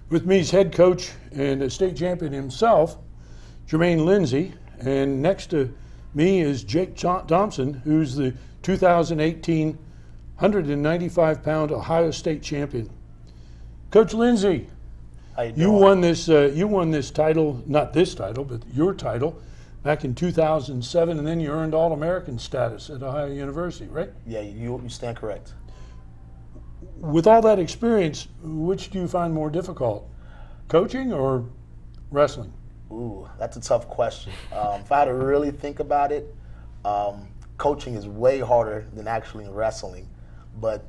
With me is head coach and a state champion himself, Jermaine Lindsay. And next to me is Jake Thompson, who's the 2018 195-pound Ohio State champion. Coach Lindsay, How you you doing? won this title, not this title, but your title, back in 2007, and then you earned All-American status at Ohio University, right? Yeah, you stand correct. With all that experience, which do you find more difficult, coaching or wrestling? Ooh, that's a tough question. If I had to really think about it, coaching is way harder than actually wrestling, but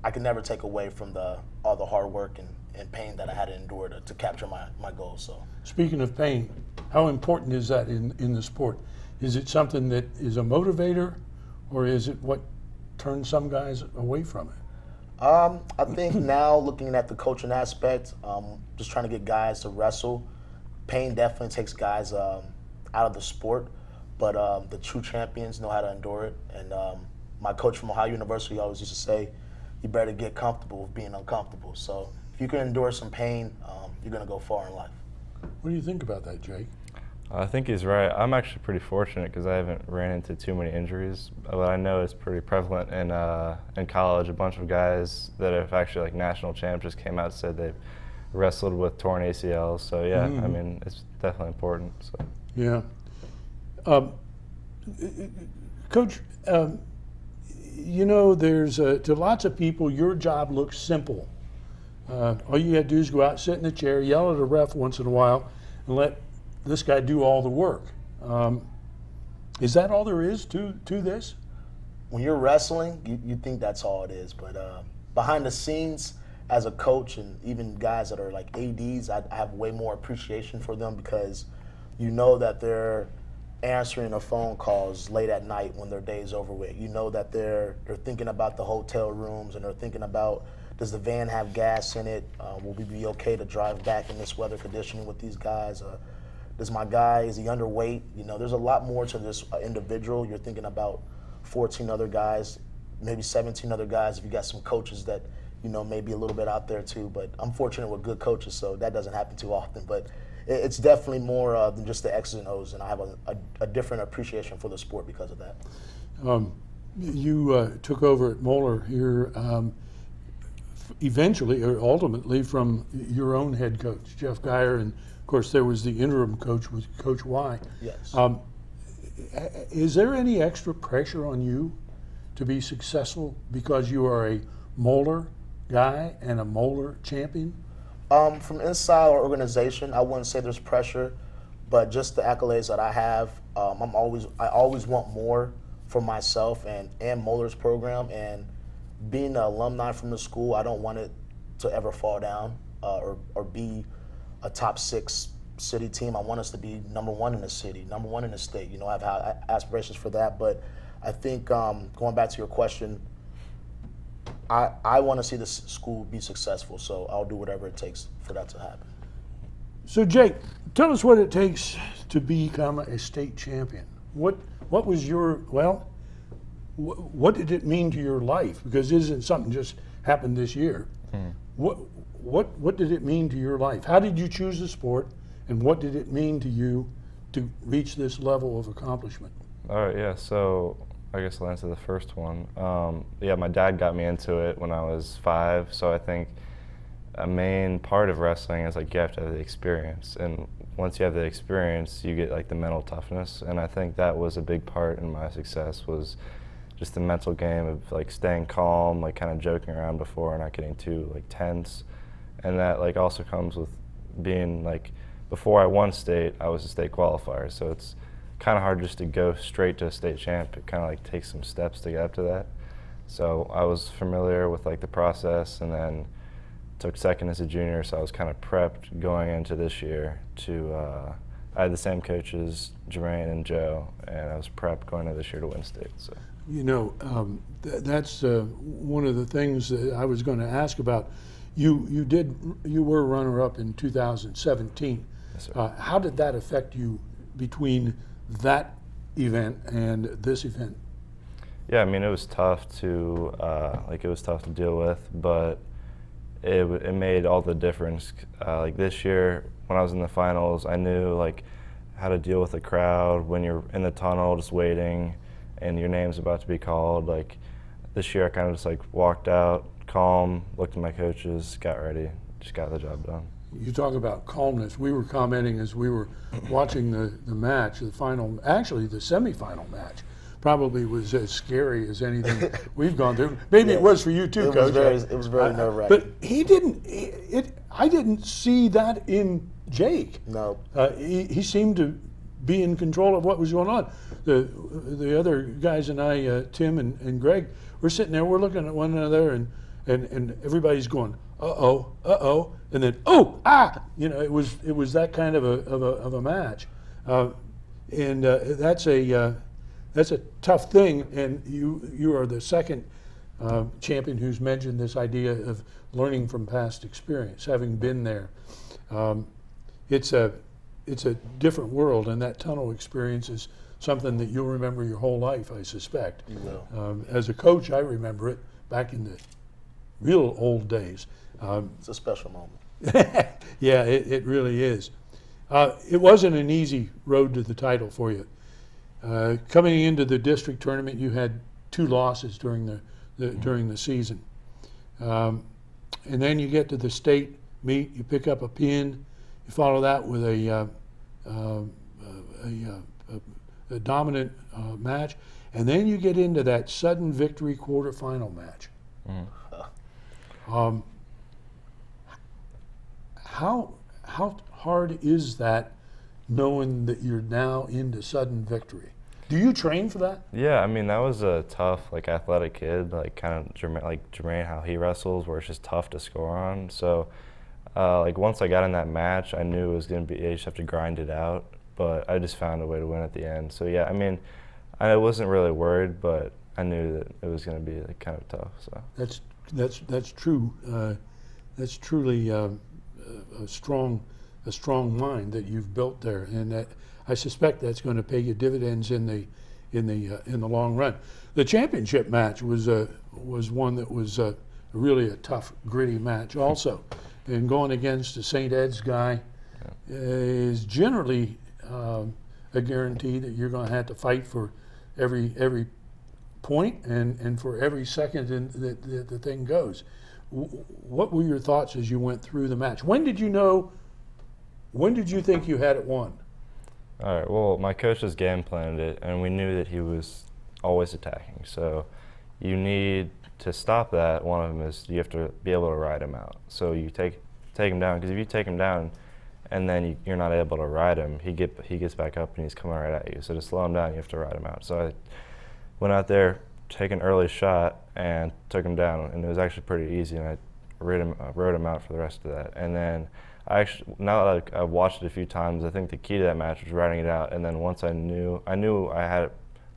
I can never take away from all the hard work and pain that I had to endure to capture my goals. So, Speaking of pain, how important is that in the sport? Is it something that is a motivator, or is it what turns some guys away from it? I think now looking at the coaching aspect, just trying to get guys to wrestle, pain definitely takes guys out of the sport, but the true champions know how to endure it. And my coach from Ohio University always used to say, you better get comfortable with being uncomfortable. So if you can endure some pain, you're going to go far in life. What do you think about that, Jake? I think he's right. I'm actually pretty fortunate because I haven't ran into too many injuries, but I know it's pretty prevalent in college. A bunch of guys that have actually like national champs just came out and said they've wrestled with torn ACLs. So yeah, I mean it's definitely important. So. Yeah. Coach, you know, there's to lots of people, your job looks simple. All you got to do is go out, sit in a chair, yell at a ref once in a while, and let this guy do all the work. Is that all there is to this? When you're wrestling, you think that's all it is, but behind the scenes, as a coach and even guys that are like ADs, I have way more appreciation for them because you know that they're answering the phone calls late at night when their day's over with. You know that they're thinking about the hotel rooms and they're thinking about, does the van have gas in it? Will we be okay to drive back in this weather conditioning with these guys? Is he underweight? You know, there's a lot more to this individual. You're thinking about 14 other guys, maybe 17 other guys if you got some coaches that, you know, maybe a little bit out there too. But I'm fortunate with good coaches, so that doesn't happen too often. But it's definitely more than just the X's and O's, and I have a different appreciation for the sport because of that. You took over at Moeller here eventually, or ultimately, from your own head coach, Jeff Geyer, and of course there was the interim coach with Coach Y. Yes. Is there any extra pressure on you to be successful because you are a Moeller guy and a Moeller champion? From inside our organization, I wouldn't say there's pressure, but just the accolades that I have, I always want more for myself and Moeller's program. And being an alumni from the school, I don't want it to ever fall down or be a top 6 city team. I want us to be number 1 in the city, number 1 in the state. You know, I have aspirations for that. But I think going back to your question, I want to see this school be successful, so I'll do whatever it takes for that to happen. So Jake, tell us what it takes to become a state champion. What was your, what did it mean to your life? Because it isn't something just happened this year. What did it mean to your life? How did you choose the sport, and what did it mean to you to reach this level of accomplishment? All right, yeah. So I guess I'll answer the first one. Yeah, my dad got me into it when I was 5, so I think a main part of wrestling is like you have to have the experience, and once you have the experience, you get like the mental toughness, and I think that was a big part in my success was just the mental game of like staying calm, like kind of joking around before and not getting too like tense, and that like also comes with being like, before I won state, I was a state qualifier, so it's kind of hard just to go straight to a state champ. It kind of like takes some steps to get up to that. So I was familiar with like the process, and then took second as a junior, so I was kind of prepped going into this year to, I had the same coaches, Jermaine and Joe, and I was prepped going into this year to win state. So. You know, that's one of the things that I was going to ask about. You were runner-up in 2017. Yes, sir. How did that affect you between that event and this event? Yeah, I mean, it was tough to, it was tough to deal with, but it made all the difference. Like this year, when I was in the finals, I knew like how to deal with the crowd when you're in the tunnel just waiting and your name's about to be called. Like this year, I kind of just like walked out, calm, looked at my coaches, got ready, just got the job done. You talk about calmness. We were commenting as we were watching the match, the final, actually the semifinal match. Probably was as scary as anything we've gone through. Maybe it was for you too, Coach. It was very nerve-wracking. But he didn't. I didn't see that in Jake. No. He seemed to be in control of what was going on. The other guys and I, Tim and Greg, we're sitting there. We're looking at one another, and everybody's going, uh-oh, and then it was that kind of a match, and that's a tough thing. And you are the second champion who's mentioned this idea of learning from past experience, having been there. It's a different world, and that tunnel experience is something that you'll remember your whole life, I suspect. You will. As a coach, I remember it back in the real old days. It's a special moment. Yeah, it really is. It wasn't an easy road to the title for you. Coming into the district tournament, you had 2 losses during the season, and then you get to the state meet. You pick up a pin. You follow that with a dominant match, and then you get into that sudden victory quarterfinal match. Mm-hmm. How hard is that, knowing that you're now into sudden victory? Do you train for that? Yeah, I mean that was a tough, like athletic kid, like kind of Jermaine, how he wrestles, where it's just tough to score on. So, like once I got in that match, I knew it was gonna be. You just have to grind it out. But I just found a way to win at the end. So yeah, I mean, I wasn't really worried, but I knew that it was gonna be like kind of tough. So That's true. That's truly a strong mind that you've built there, and that I suspect that's going to pay you dividends in the long run. The championship match was one that was really a tough, gritty match also, and going against a St. Ed's guy is generally a guarantee that you're going to have to fight for every point and for every second that the thing goes. What were your thoughts as you went through the match? When did you think you had it won? all right, well, my coach just game planned it, and we knew that he was always attacking. So you need to stop that. One of them is you have to be able to ride him out. So you take him down, because if you take him down and then you're not able to ride him, he gets back up and he's coming right at you. So to slow him down, you have to ride him out. So I went out there, take an early shot, and took him down, and it was actually pretty easy, and I rode him out for the rest of that. And then now that I've watched it a few times, I think the key to that match was riding it out. And then once I knew I had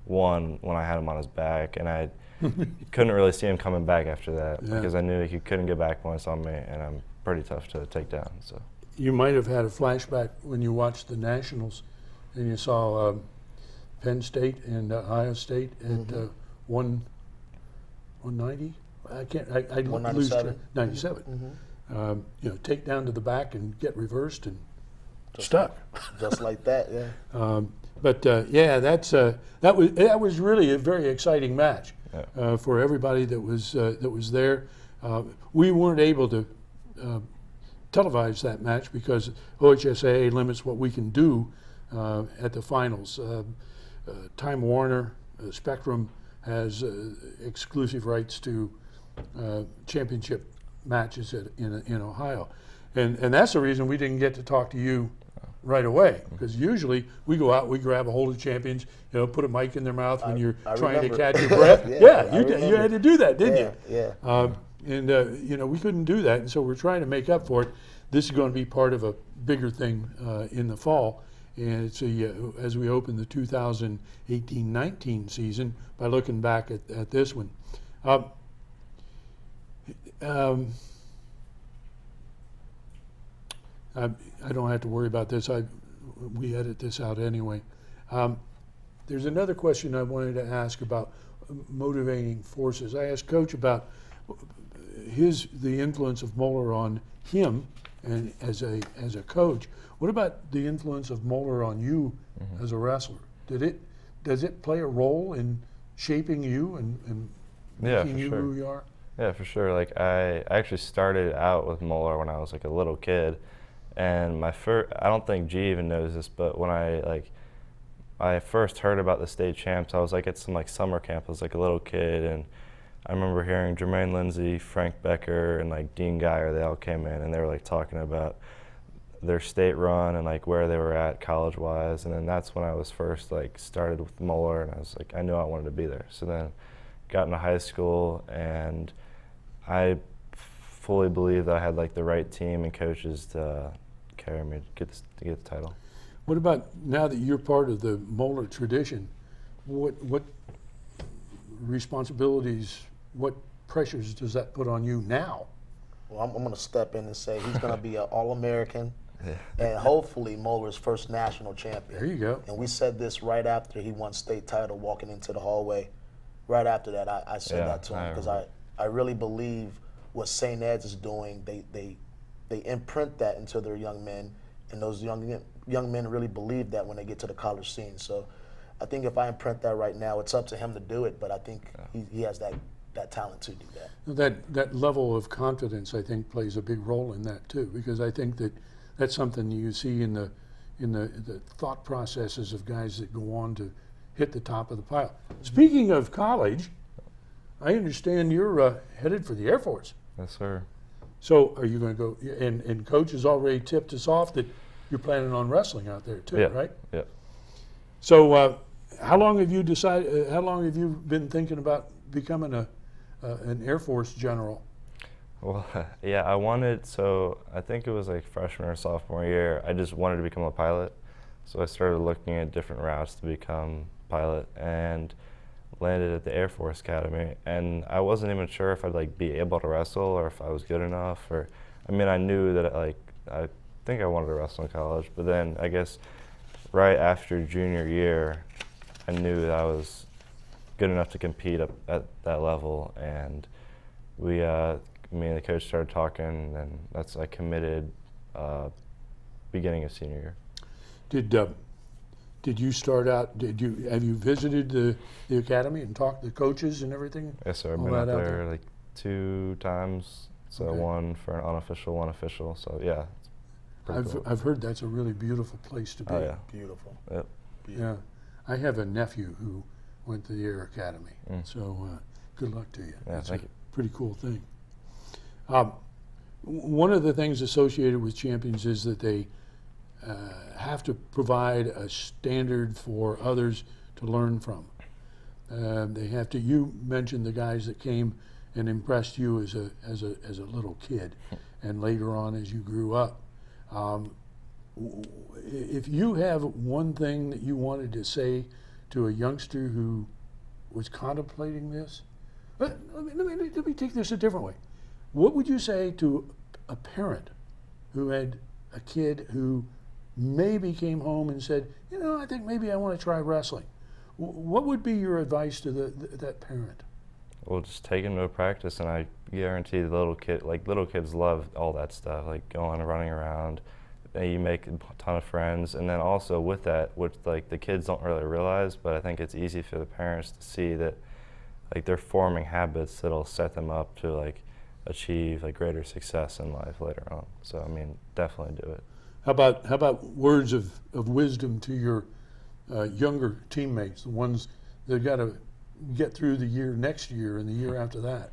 won when I had him on his back, and I couldn't really see him coming back after that, because I knew he couldn't get back once on me, and I'm pretty tough to take down. So you might have had a flashback when you watched the Nationals and you saw Penn State and Ohio State at 190. I can't. I lose 97. Take down to the back and get reversed and stuck. Just like that, yeah. That was really a very exciting match for everybody that was there. We weren't able to televise that match because OHSAA limits what we can do at the finals. Time Warner Spectrum has exclusive rights to championship matches in Ohio, and that's the reason we didn't get to talk to you right away, because usually we go out, we grab a hold of champions, put a mic in their mouth when you're trying to catch your breath. You had to do that, didn't you? Yeah. We couldn't do that, and so we're trying to make up for it. This is going to be part of a bigger thing in the fall, and it's as we open the 2018-19 season by looking back at this one. I don't have to worry about this. We edit this out anyway. There's another question I wanted to ask about motivating forces. I asked Coach about the influence of Moeller on him and as a coach. What about the influence of Moeller on you as a wrestler? Does it play a role in shaping you and Yeah, making for you sure. who you are? Yeah, for sure. Like I actually started out with Moeller when I was like a little kid, and I don't think G even knows this, but when I first heard about the state champs, I was like at some like summer camp. I was like a little kid, and I remember hearing Jermaine Lindsay, Frank Becker, and like Dean Geyer. They all came in and they were like talking about their state run and like where they were at college wise, and then that's when I was first like started with Moeller, and I was like I knew I wanted to be there. So then got into high school, and I fully believe that I had like the right team and coaches to carry me to get the title. What about now that you're part of the Moeller tradition? What responsibilities, what pressures does that put on you now? Well, I'm going to step in and say he's going to be an All-American and hopefully Moeller's first national champion. There you go. And we said this right after he won state title, walking into the hallway. Right after that, I said that to him because I really believe what St. Ed's is doing. They imprint that into their young men, and those young men really believe that when they get to the college scene. So I think if I imprint that right now, it's up to him to do it, but I think he has that talent to do that. That level of confidence, I think, plays a big role in that too, because I think that's something you see in the thought processes of guys that go on to hit the top of the pile. Speaking of college, I understand you're headed for the Air Force. Yes, sir. So are you going to go? And Coach has already tipped us off that you're planning on wrestling out there too, Yeah. right? Yeah. So how long have you decided? How long have you been thinking about becoming an Air Force general? Well, yeah, so I think it was like freshman or sophomore year, I just wanted to become a pilot. So I started looking at different routes to become pilot and landed at the Air Force Academy. And I wasn't even sure if I'd like be able to wrestle or if I was good enough. I knew that I think I wanted to wrestle in college, but then I guess right after junior year, I knew that I was good enough to compete up at that level, and me and the coach started talking, and I committed beginning of senior year. Did you start out? Have you visited the academy and talked to the coaches and everything? Yes, sir. I've All been out that out there like 2 times. So Okay. one for an unofficial, one official. So yeah, it's pretty cool. I've heard that's a really beautiful place to be. Oh yeah. Beautiful. Yep. Yeah, I have a nephew who went to the Air Academy. Mm. So good luck to you. Yeah, That's thank a you. pretty cool thing. One of the things associated with champions is that they have to provide a standard for others to learn from. They have to. You mentioned the guys that came and impressed you as a little kid, and later on as you grew up. If you have one thing that you wanted to say to a youngster who was contemplating this, let me take this a different way. What would you say to a parent who had a kid who maybe came home and said, I think maybe I want to try wrestling? What would be your advice to that parent? Well, just take him to a practice, and I guarantee the little kids love all that stuff, like going and running around. You make a ton of friends, and then also with that, which like the kids don't really realize, but I think it's easy for the parents to see that, like they're forming habits that'll set them up to like achieve like greater success in life later on. So definitely do it. How about words of wisdom to your younger teammates, the ones that got to get through the year next year and the year after that?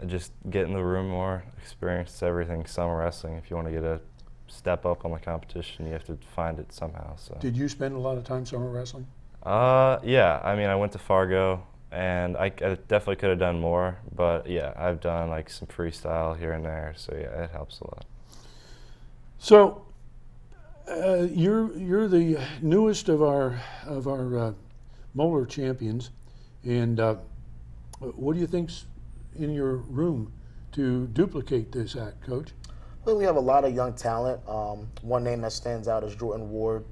Just get in the room more, experience everything summer wrestling. If you want to get a step up on the competition, you have to find it somehow. So. Did you spend a lot of time summer wrestling? Yeah. I went to Fargo, and I definitely could have done more. But yeah, I've done like some freestyle here and there. So yeah, it helps a lot. So you're the newest of our Moeller champions, and what do you think's in your room to duplicate this act, Coach? I think we have a lot of young talent. One name that stands out is Jordan Ward.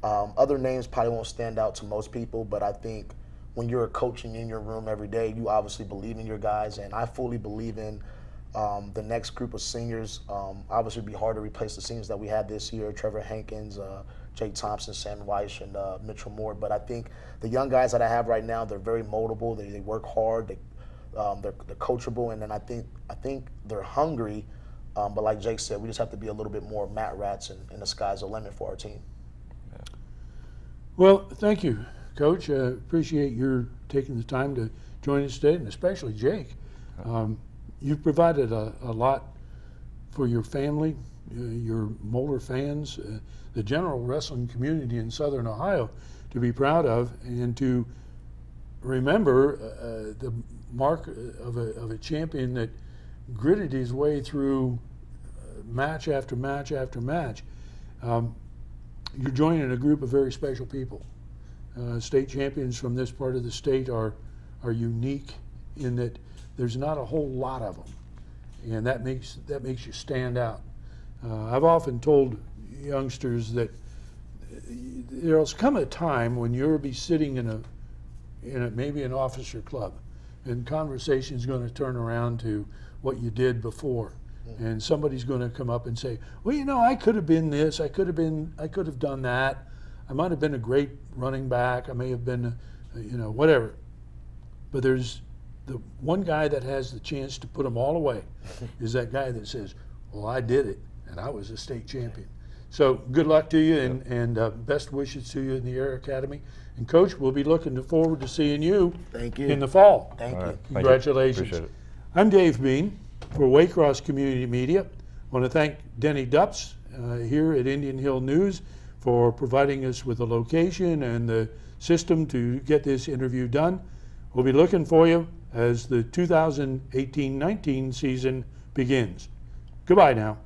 Other names probably won't stand out to most people, but I think when you're coaching in your room every day, you obviously believe in your guys, and I fully believe in The next group of seniors, obviously, it'd be hard to replace the seniors that we had this year: Trevor Hankins, Jake Thompson, Sam Weiss, and Mitchell Moore. But I think the young guys that I have right now, they're very moldable. They work hard. They're coachable, and then I think they're hungry. But like Jake said, we just have to be a little bit more mat rats, and the sky's the limit for our team. Well, thank you, Coach. Appreciate your taking the time to join us today, and especially Jake. You've provided a lot for your family, your Moeller fans, the general wrestling community in Southern Ohio to be proud of, and to remember the mark of a champion that gritted his way through match after match after match. You're joining a group of very special people. State champions from this part of the state are unique in that there's not a whole lot of them, and that makes you stand out. I've often told youngsters that there'll come a time when you'll be sitting in a maybe an officer club, and conversation's going to turn around to what you did before, and somebody's going to come up and say, well, you know, I could have been this, I could have done that, I might have been a great running back, I may have been whatever. But there's the one guy that has the chance to put them all away is that guy that says, well, I did it and I was a state champion. So good luck to you, and best wishes to you in the Air Academy. And Coach, we'll be looking forward to seeing you, Thank you. in the fall. Thank you. Congratulations. Appreciate it. I'm Dave Bean for Waycross Community Media. I want to thank Denny Dupps here at Indian Hill News for providing us with the location and the system to get this interview done. We'll be looking for you as the 2018-19 season begins. Goodbye now.